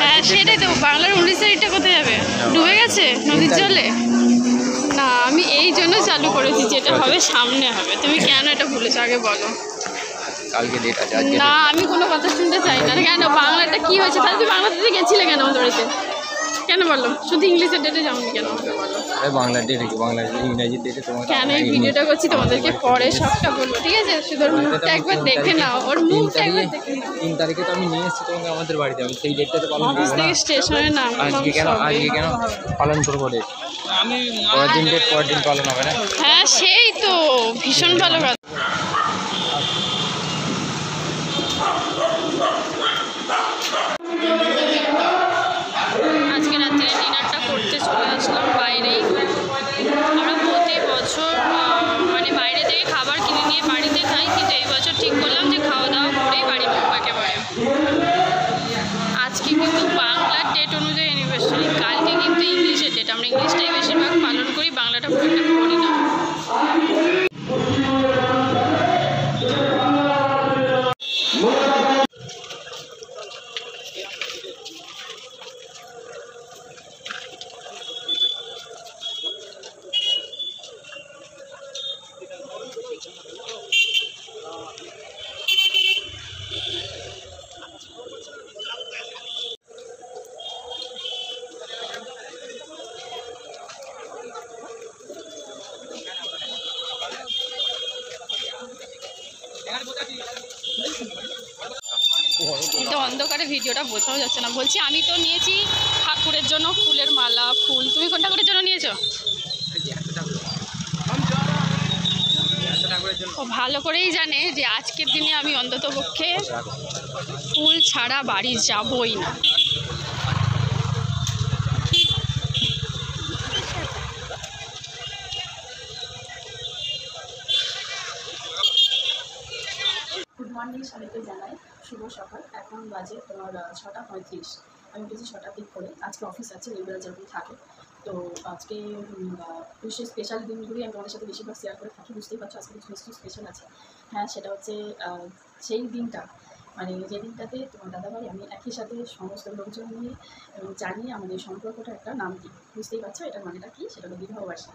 হ্যাঁ সেটাই তো, বাংলার 19 তারিখটা কোথায় যাবে? ডুবে গেছে নদীর জলে? না আমি এই জন্য চালু করেছি, যেটা হবে সামনে হবে। তুমি কেন এটা ভুলেছো আগে বলো। কালকে ডেট আছে। না আমি কোনো কথা শুনতে চাই না। কেন বাংলাটা কি হয়েছে? তাহলে তুমি বাংলাদেশে গেছিলে কেন আমাদের বাড়িতে? কেন বলো, শুধু ইংলিশের ডেটে যাওনি কেন আমাকে বলো। আরে বাংলার ডেট কি, বাংলার ইংরেজির ডেটে তোমার কেন এই ভিডিওটা করছি তোমাদেরকে পরে সবটা বলবো, ঠিক আছে? শুধু ওর মুখটা একবার দেখে নাও, ওর মুখটা একবার দেখে নাও। 3 তারিখে তো আমি নিয়ে এসেছি তোমাকে আমাদের বাড়িতে, আমি সেই ডেটটা তো পালন অফিস করবো না। থেকে স্টেশনে নাম আজকে কেন পালন করবো ডেট? পরের দিন ডেট পরের দিন পালন হবে না? হ্যাঁ সেই তো, ভীষণ ভালো কথা। আজকে রাত্রে ডিনারটা করতে চলে আসলাম বাইরেই। আমরা প্রতি বছর মানে বাইরে থেকে খাবার কিনে নিয়ে বাড়িতে খাই, কিন্তু এই বছর ঠিক করলাম যে খাওয়া দাওয়া করেই বাড়ি ঢুকবো একেবারে। আজকে কিন্তু বাংলার ডেট অনুযায়ী অ্যানিভার্সারি, কালকে কিন্তু ইংলিশের ডেট। আমরা ইংলিশটাই বেশিরভাগ পালন করি, বাংলাটা খুব একটা করি না। কিন্তু অন্ধকারে ভিডিওটা বোঝাও যাচ্ছে না। বলছি আমি তো নিয়েছি ঠাকুরের জন্য ফুলের মালা, ফুল। তুমি কোন ঠাকুরের জন্য নিয়েছো? ও ভালো করেই জানে যে আজকের দিনে আমি অন্তত পক্ষে ফুল ছাড়া বাড়ি যাবই না। গুড মর্নিং সবাইকে জানাই শুভ সকাল। এখন বাজে তোমার 6টা 35। আমি উঠেছি 6টার দিক করে। আজকে অফিস আছে, রেগুলার যেরকম থাকে। তো আজকে বিশেষ স্পেশাল দিনগুলি আমি তোমাদের সাথে বেশিরভাগ শেয়ার করে থাকি, বুঝতেই পারছো আজকে কিছু নিশ্চয়ই স্পেশাল আছে। হ্যাঁ সেটা হচ্ছে সেই দিনটা, মানে যে দিনটাতে তোমার দাদাভাই আমি একই সাথে সমস্ত লোকজন নিয়ে জানিয়ে আমাদের সম্পর্কটা একটা নাম দিই। বুঝতেই পারছো এটার মানেটা কী? সেটা হলো বিবাহবাসী।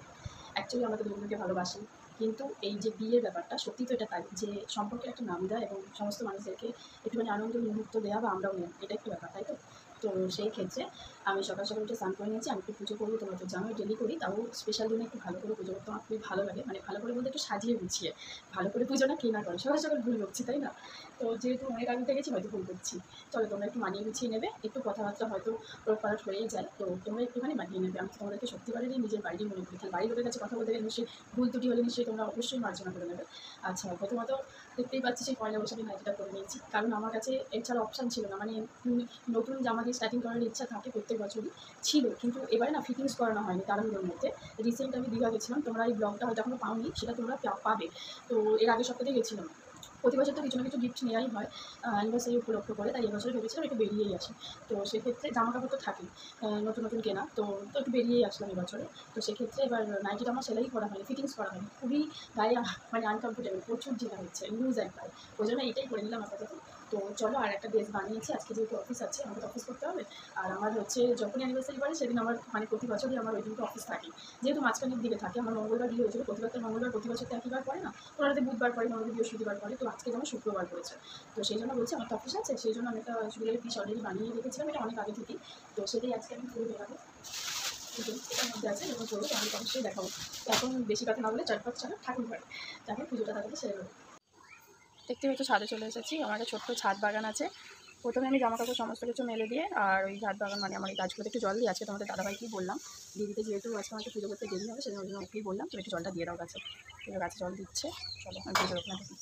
অ্যাকচুয়ালি আমাদের দুজনকে ভালোবাসি, কিন্তু এই যে বিয়ের ব্যাপারটা সত্যি তো এটা তাই যে সম্পর্কের একটা নাম দেয় এবং সমস্ত মানুষদেরকে একটুখানি আনন্দ মুহূর্ত দেওয়া বা আমরাও নেই, এটা একটু ব্যাপার তাই তো। তো সেই ক্ষেত্রে আমি সকাল সকাল উঠে স্নান করে নিয়েছি। আমি একটু পুজো করবো, তোমরা তো জানো ডেলি করি, তাও স্পেশাল দিনে একটু ভালো করে পুজো করতে আমার খুবই ভালো লাগে। মানে ভালো করে বলতে একটু সাজিয়ে গুছিয়ে ভালো করে পুজো না কে না করে, সকাল সকাল ভুল করছি তাই না? তো যেহেতু অনেক আগে থেকে গেছি হয়তো ভুল করছি। চলো তোমরা একটু মানিয়ে গুছিয়ে নেবে, একটু কথাবার্তা হয়তো রোডপালট হয়েই যায়, তো তোমরা একটুখানি মানিয়ে নেবে। আমি তোমাদেরকে সত্যিকারেরই নিজের বাড়িরই মনে করি। বাড়ির লোকের কাছে কথা বলতে গেলে নিশ্চয়ই ভুল ত্রুটি হলে নিশ্চয়ই তোমরা অবশ্যই মার্জনা করে নেবে। আচ্ছা প্রথমত দেখতেই পাচ্ছি সেই পয়লা বৈশাখী নাইটিটা করে নিয়েছি, কারণ আমার কাছে এছাড়া অপশান ছিল না। মানে নতুন জামা দিয়ে স্টার্টিং করার ইচ্ছা থাকে প্রত্যেক বছরই ছিল, কিন্তু এবারে না ফিটিংস করানো হয়নি তাড়াহুড়োর মধ্যে। রিসেন্ট আমি দীঘা গেছিলাম, তোমরা এই ব্লগটা হয়তো এখনো পাওনি, সেটা তোমরা পাবে। তো এর আগের সপ্তাহে গেছিলাম। প্রতি বছর তো কিছু না কিছু গিফট নেওয়াই হয় অ্যানিভার্সারি উপলক্ষ করে, তাই এবছরে ভেবেছিলাম একটু বেরিয়েই আসি। তো সেক্ষেত্রে জামা কাপড় তো থাকেই নতুন নতুন কেনা, তো একটু বেরিয়েই আসলাম এবছরে। তো সেক্ষেত্রে এবার নাইটিটা আমার সেলাই করা হয়নি, ফিটিংস করা হয়নি, খুবই গায়ে মানে আনকমফোর্টেবল, প্রচুর যেটা হচ্ছে লুজ একবার, ওই জন্য এটাই করে নিলাম আপাতত। তো চলো আর একটা ড্রেস বানিয়েছি, আজকে যেহেতু অফিস আছে আমাকে অফিস করতে হবে। আর আমার হচ্ছে যখনই অ্যানিভার্সারি পড়ে সেদিন আমার মানে প্রতি বছরই আমার ওই দিনকে অফিস থাকে, যেহেতু মাঝখানের দিকে থাকে। আমার মঙ্গলবার বিয়ে হয়েছিল, প্রতিবার তো মঙ্গলবার প্রতি বছর তো একইবার পড়ে না, ওনাদের বুধবার পরে, মঙ্গলবার বৃহস্পতিবার পরে, তো আজকে যেমন শুক্রবার পড়েছে। তো সেই জন্য বলছি আমার তো অফিস আছে, সেই জন্য আমি একটা জুয়েলারি পিস অলরেডি বানিয়ে রেখেছিলাম, এটা অনেক আগে থেকেই। তো সেটাই আজকে আমি পুরো বেরাবো, এটার মধ্যে আছে যখন করবো তখন অবশ্যই দেখাবো। এখন বেশি কথা না বলে চটপট চলো ঠাকুর ঘরে, তারপর পুজোটা তাড়াতাড়ি সেরে নেবো। দেখতে হয়তো ছাদে চলে এসেছি, আমার একটা ছোট্ট ছাদ বাগান আছে। প্রথমে আমি জামা কাপড় সমস্ত কিছু মেলে দিয়ে, আর ওই ছাদ বাগান মানে আমার এই গাছগুলোতে একটু জল দিয়ে, আজকে তোমাদের দাদাভাইকেই বললাম দিদিতে, যেহেতু আজকে আমাকে পুজো করতে দেরি হবে সেজন্য ওই জন্য ওকেই বললাম তুমি একটু জলটা দিয়ে দাও গাছে। তো গাছে জল দিচ্ছে, চলো আমি পুজো ওখানে দেখি।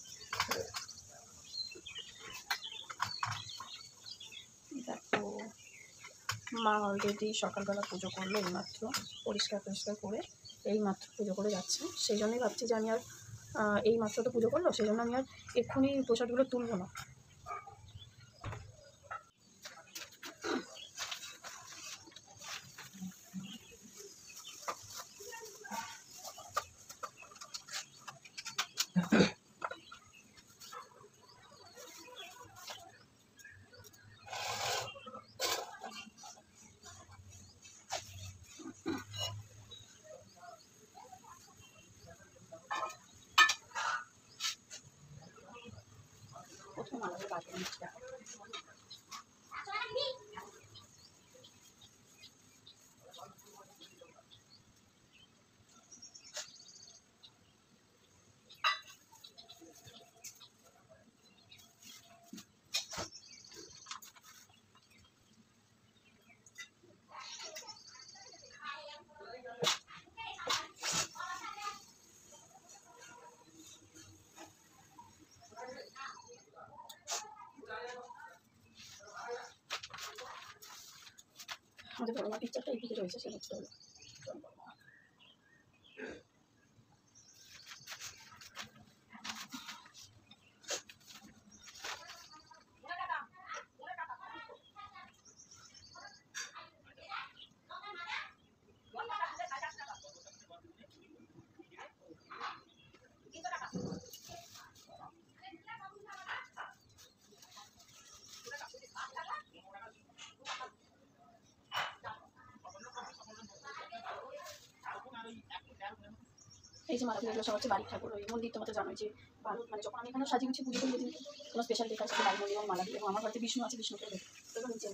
দেখো মা অলরেডি সকালবেলা পুজো করলো, এইমাত্র পরিষ্কার করে এইমাত্র পুজো করে যাচ্ছে। সেই জন্যই ভাবছি যে আমি আর এইমাত্র তো পুজো করলো, সেই জন্য আমি আর এক্ষুনি প্রসাদগুলো তুলবো না। আমাদের বড় মা পিকচারটা এইদিকে রয়েছে, সে নেক্সট হলো এই যে মালা পুজোগুলো সব হচ্ছে বাড়ির ঠাকুর। ওই মন্দির তোমাদের জানোই যে ভালো, মানে যখন আমি এখানে সাজিয়ে গুছিয়ে পুজো করি ওদিনকে কোনো স্পেশাল ডে আছে বাড়ির মন্দির এবং মালা দিই। এবং আমার বাড়িতে বিষ্ণু আছে, বিষ্ণুকে দেবো তো নিচে।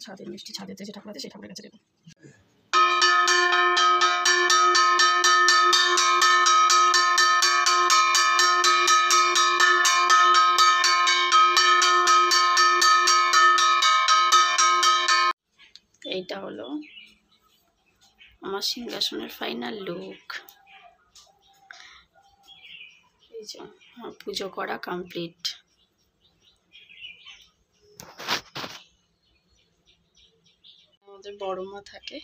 ছাদের মিষ্টি ছাদেতে যে ঠাকুর আছে সেই ঠাকুরের কাছে দেবো। এইটা হলো আমার সিংহাসনের ফাইনাল লুক। এই যে আমার পুজো করা কমপ্লিট। আমাদের বড় মা থাকে,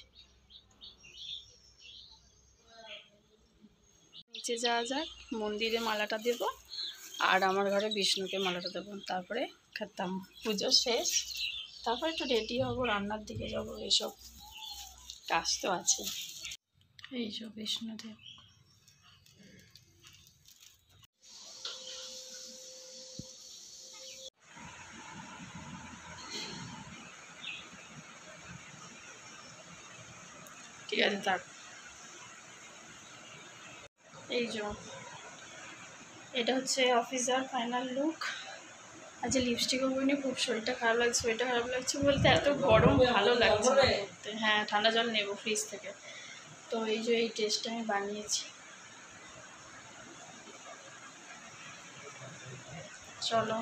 নিচে যাওয়া যাক, মন্দিরে মালাটা দেব আর আমার ঘরে বিষ্ণুকে মালাটা দেবো, তারপরে খেতাম। পুজো শেষ, তারপরে একটু রেডি হবো, রান্নার দিকে যাবো, এইসব কাজ তো আছে। এই সব বিষ্ণুদেব ঠিক আছে থাক। এই যে এটা হচ্ছে অফিসার ফাইনাল লুক। আজ লিপস্টিকও পরিনি, খুব শরীরটা খারাপ লাগছে। শরীরটা খারাপ লাগছে বলতে এত গরম ভালো লাগছে না করতে। হ্যাঁ ঠান্ডা জল নেবো ফ্রিজ থেকে। তো এই যে এই টেস্টটা আমি বানিয়েছি, চলো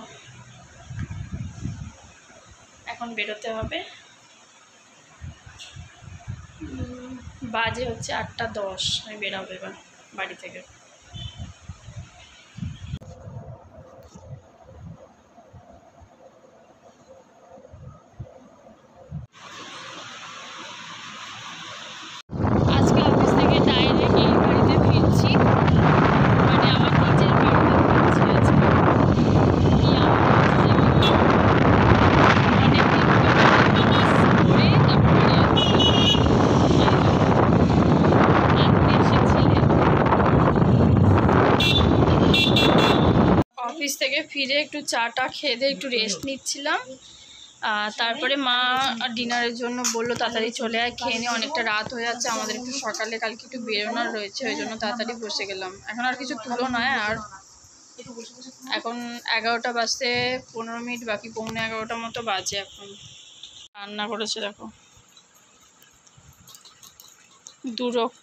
এখন বেরোতে হবে। বাজে হচ্ছে 8:10, আমি বেরোবো এবার বাড়ি থেকে। আজকে অফিস থেকে ডাইরেক্ট এই বাড়িতে ফিরছি, মানে আমার নিজের বাড়িতে ফিরছি আজকে। অফিস থেকে ফিরে একটু চাটা খেয়ে দিয়ে একটু রেস্ট নিচ্ছিলাম। তারপরে মা ডিনারের জন্য বললো তাড়াতাড়ি চলে আয়, খেয়ে নিয়ে, অনেকটা রাত হয়ে যাচ্ছে আমাদের, একটু সকালে কালকে একটু বেরোনোর রয়েছে, ওই জন্য তাড়াতাড়ি বসে গেলাম। এখন আর কিছু তুলো নয়, আর এখন 11টা বাজতে 15 মিনিট বাকি, 11:15 মতো বাজে। এখন রান্না করেছে দেখো,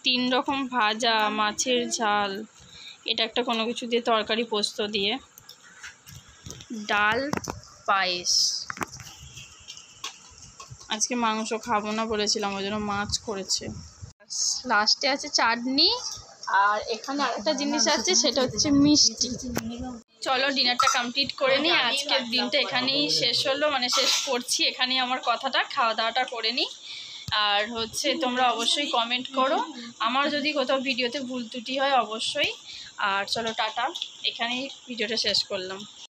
3 রকম ভাজা, মাছের ঝাল, এটা একটা কোনো কিছু দিয়ে তরকারি পোস্ত দিয়ে, ডাল, পায়েস। আজকে মাংস খাবো না বলেছিলাম, ওই জন্য মাছ করেছে। লাস্টে আছে চাটনি, আর এখানে আরেকটা জিনিস আছে, সেটা হচ্ছে মিষ্টি। চলো ডিনারটা কমপ্লিট করে নিই। আজকের দিনটা এখানেই শেষ হলো, মানে শেষ করছি এখানেই আমার কথাটা, খাওয়া দাওয়াটা করে নিই। আর হচ্ছে তোমরা অবশ্যই কমেন্ট করো আমার যদি কোথাও ভিডিওতে ভুল ত্রুটি হয় অবশ্যই। আর চলো টাটা, এখানেই ভিডিওটা শেষ করলাম।